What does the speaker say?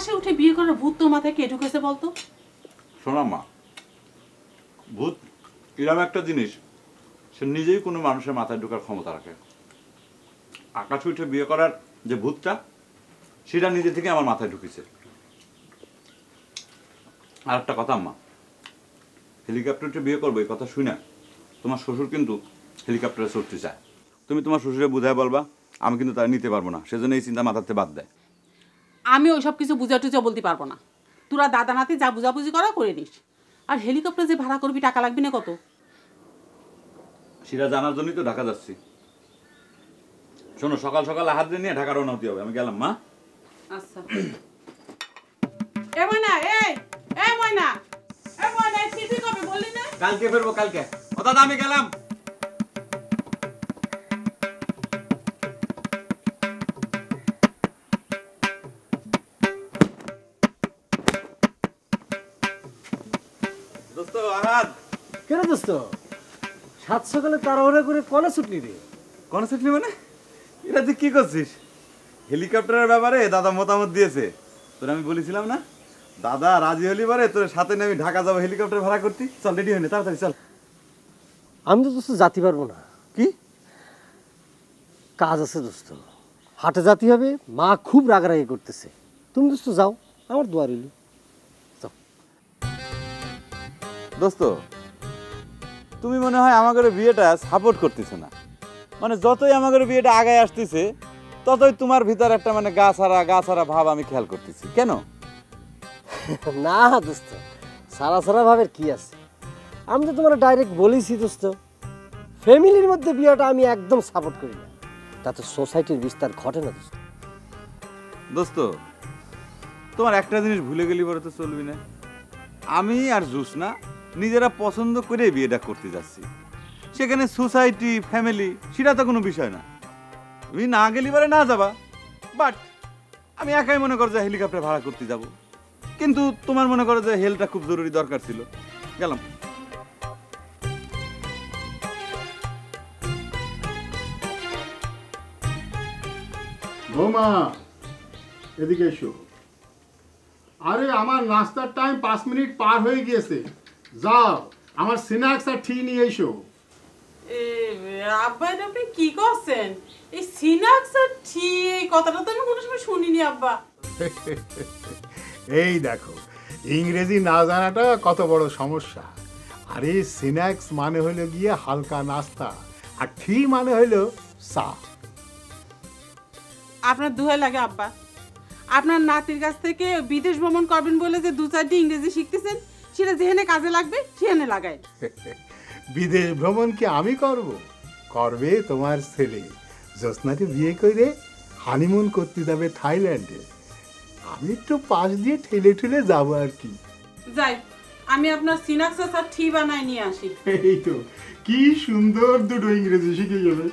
আকাশে উঠে বিয়ে করার ভূত তোর মাথায় কে ঢুকেছে বলতো? শোনা মা, ভূত এরকম একটা জিনিস সে নিজেই কোনো মানুষের মাথায় ঢোকার ক্ষমতা রাখে। আকাশে উঠে বিয়ে করার যে ভূতটা সেটা নিজে থেকে আমার মাথায় ঢুকেছে। আর একটা কথা আম্মা, হেলিকপ্টার উঠে বিয়ে করবো এই কথা শুই না তোমার শ্বশুর কিন্তু হেলিকপ্টারে চড়তে চায়। তুমি তোমার শ্বশুরে বুঝায় বলবা, আমি কিন্তু তারা নিতে পারবো না, সেজন্য এই চিন্তা মাথাতে বাদ দেয়। আমি ওইসব কিছু বুঝা টুজা বলতে পারবো না। তোরা দাদা নাতি যা বুঝাবুঝি করা করে নিস। আর হেলিকপ্টার যে ভাড়া করবি টাকা লাগবে না কত? সেটা জানার জন্যই তো ঢাকা যাচ্ছি। শোনো, সকাল সকাল হাত নিয়ে ঢাকা রওনা হতে হবে। আমি গেলাম মা। আচ্ছা। এ ময়না, এ ময়না, এ ময়না, ফিরবি কবে বললি না? কালকে ফিরবো, কালকে। ও দাদা আমি গেলাম। দোস্ত আহাদ। কেন দোস্ত, সাত সকালে তাড়াহুড়া করে কনে ছুটলি রে? কোন ছুটলি মানে? এটা তুই কি করছিস? হেলিকপ্টারের ব্যাপারে দাদা মতামত দিয়েছে। তোর আমি বলেছিলাম না, দাদা রাজি হলি পারে তোর সাথে নিয়ে আমি ঢাকা যাবো হেলিকপ্টার ভাড়া করতে। চল রেডি হয়নি, তাড়াতাড়ি চল। আমি তো দোস্ত যাতে পারবো না, কি কাজ আছে দোস্ত, হাটে যাতে হবে। মা খুব রাগারাগি করতেছে। তুমি দোস্ত যাও, আমার দোয়া রইল। দোস্ত, তুমি মনে হয় আমাদের বিয়েটা সাপোর্ট করতেছো না। মানে যতই আমাদের বিয়েটা আগায় আসতেছে ততই তোমার ভিতর একটা মানে গা ছাড়া ভাব আমি খেয়াল করতেছি। কেন? না দোস্ত, সারা সারা ভাবের কি আছে? আমি তো তোমার ডাইরেক্ট বলেছি দোস্ত, ফ্যামিলির মধ্যে বিয়েটা আমি একদম সাপোর্ট করি না। তাতে সোসাইটির বিস্তার ঘটে না দোস্ত। দোস্ত, তোমার একটা জিনিস ভুলে গেলি বলে তো চলবি না। আমি আর জুসনা নিজেরা পছন্দ করে বিয়েটা করতে যাচ্ছি। সেখানে সোসাইটি ফ্যামিলি সেটা তো কোনো বিষয় না। তুমি না গেলি পরে না যাবা, বাট আমি একাই মনে করো যে হেলিকপ্টার ভাড়া করতে যাব। কিন্তু তোমার মনে করো যে হেলটা খুব জরুরি দরকার ছিল, গেলাম। বৌমা এদিকে এসো। আরে আমার নাস্তার টাইম 5 মিনিট পার হয়ে গিয়েছে। যাও আমার স্ন্যাক্স আর টি নিয়ে এসো। আব্বা, এটা আপনি কি করছেন? এই সিনাক্স আর টি, এই কথাটা তো আমি কোনো সময় শুনিনি আব্বা। এই দেখো, ইংরেজি না জানাটা কত বড় সমস্যা। আরে স্ন্যাক্স মানে হলো গিয়ে হালকা নাস্তা, আর টি মানে হলো চা। আপনার দোহাই লাগে আব্বা, আপনার নাতির কাছ থেকে বিদেশ ভ্রমণ করবেন বলে যে 2-4টি ইংরেজি শিখতেছেন, সেটা যেখানে কাজে লাগবে সেখানে লাগায়। বিদেশ ভ্রমণ কি আমি করব? করবে তোমার ছেলে। জ্যোৎস্নাকে বিয়ে করে হানিমুন করতে যাবে থাইল্যান্ডে। আমি একটু পাশ দিয়ে ঠেলে ঠেলে যাবো আর কি। যাই, আমি আপনার সিনাক্স আর টি বানায় নিয়ে আসি। এই তো কি সুন্দর দুটো ইংরেজি শিখে যাবে।